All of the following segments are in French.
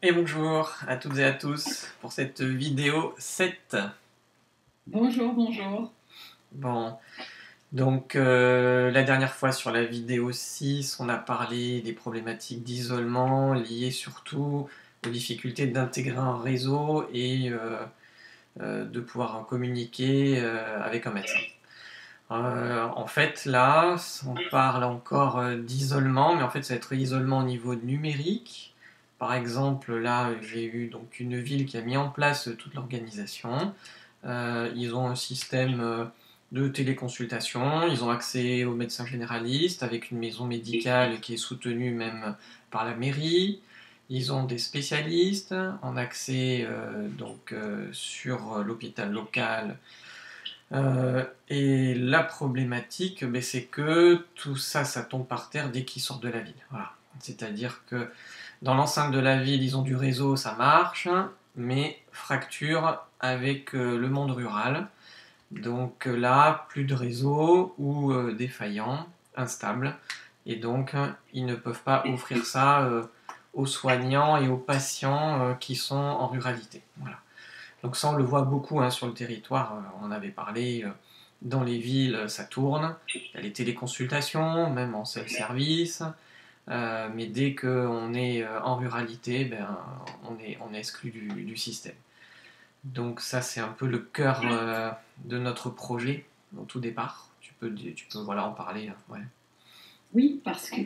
Et bonjour à toutes et à tous pour cette vidéo 7. Bonjour, bonjour. Bon, donc la dernière fois sur la vidéo 6, on a parlé des problématiques d'isolement liées surtout aux difficultés d'intégrer un réseau et de pouvoir communiquer avec un médecin. En fait, là, on parle encore d'isolement, mais en fait, ça va être isolement au niveau numérique. Par exemple, là, j'ai eu donc une ville qui a mis en place toute l'organisation. Ils ont un système de téléconsultation, ils ont accès aux médecins généralistes avec une maison médicale qui est soutenue même par la mairie. Ils ont des spécialistes en accès sur l'hôpital local. Et la problématique, ben, c'est que tout ça, ça tombe par terre dès qu'ils sortent de la ville. Voilà. C'est-à-dire que dans l'enceinte de la ville, ils ont du réseau, ça marche, mais fracture avec le monde rural. Donc là, plus de réseau ou défaillant, instable. Et donc, ils ne peuvent pas offrir ça aux soignants et aux patients qui sont en ruralité. Voilà. Donc ça, on le voit beaucoup hein, sur le territoire. On en avait parlé. Dans les villes, ça tourne. Il y a les téléconsultations, même en self-service. Mais dès qu'on est en ruralité, ben, on est exclu du système. Donc ça, c'est un peu le cœur de notre projet au tout départ. Tu peux voilà, en parler. Ouais. Oui, parce que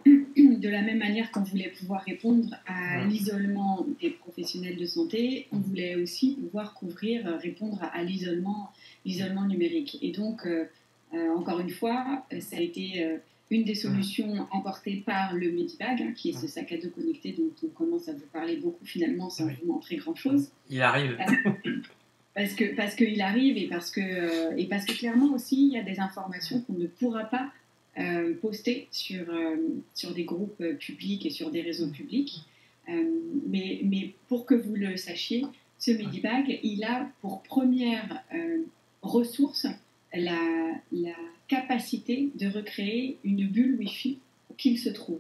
de la même manière qu'on voulait pouvoir répondre à l'isolement des professionnels de santé, on voulait aussi pouvoir répondre à l'isolement numérique. Et donc, encore une fois, ça a été une des solutions apportées par le Medibag, hein, qui est ce sac à dos connecté dont on commence à vous parler beaucoup finalement sans vous montrer grand-chose. Il arrive. Parce qu'il arrive et parce que clairement aussi, il y a des informations qu'on ne pourra pas poster sur des groupes publics et sur des réseaux publics. Mais pour que vous le sachiez, ce Medibag, il a pour première ressource la capacité de recréer une bulle Wi-Fi où qu'il se trouve.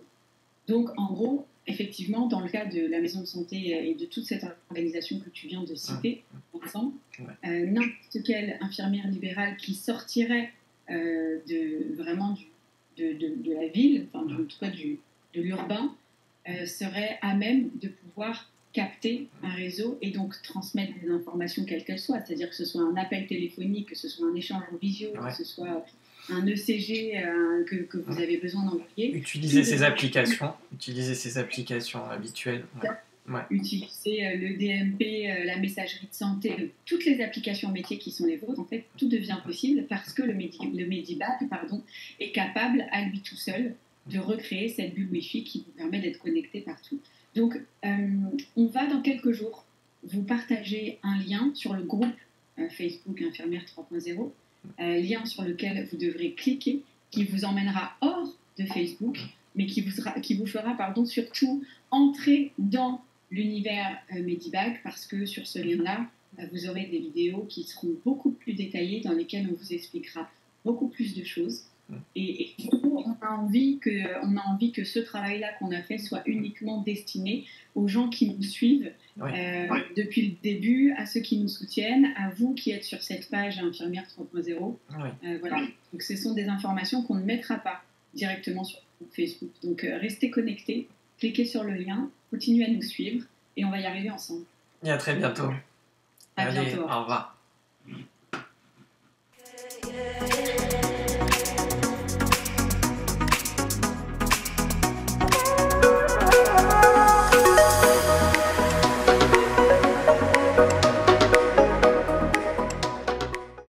Donc, en gros, effectivement, dans le cas de la maison de santé et de toute cette organisation que tu viens de citer, par exemple, n'importe quelle infirmière libérale qui sortirait de la ville, enfin, en tout cas de l'urbain, serait à même de pouvoir capter un réseau et donc transmettre des informations quelles qu'elles soient, c'est-à-dire que ce soit un appel téléphonique, que ce soit un échange en visio, que ce soit un ECG que vous avez besoin d'envoyer. Utiliser ces applications habituelles. Utiliser le DMP, la messagerie de santé, toutes les applications métiers qui sont les vôtres, en fait, tout devient possible parce que le Medibag est capable à lui tout seul de recréer cette bulle Wi-Fi qui vous permet d'être connecté partout. Donc, on va dans quelques jours vous partager un lien sur le groupe Facebook Infirmière 3.0, lien sur lequel vous devrez cliquer, qui vous emmènera hors de Facebook, mais qui vous fera surtout entrer dans l'univers Medibag, parce que sur ce lien-là, vous aurez des vidéos qui seront beaucoup plus détaillées, dans lesquelles on vous expliquera beaucoup plus de choses. Et on a envie que ce travail-là qu'on a fait soit uniquement destiné aux gens qui nous suivent depuis le début, à ceux qui nous soutiennent, à vous qui êtes sur cette page Infirmière 3.0. Voilà. Donc ce sont des informations qu'on ne mettra pas directement sur Facebook. Donc restez connectés, cliquez sur le lien, continuez à nous suivre et on va y arriver ensemble. Et à très bientôt. À bientôt. Au revoir.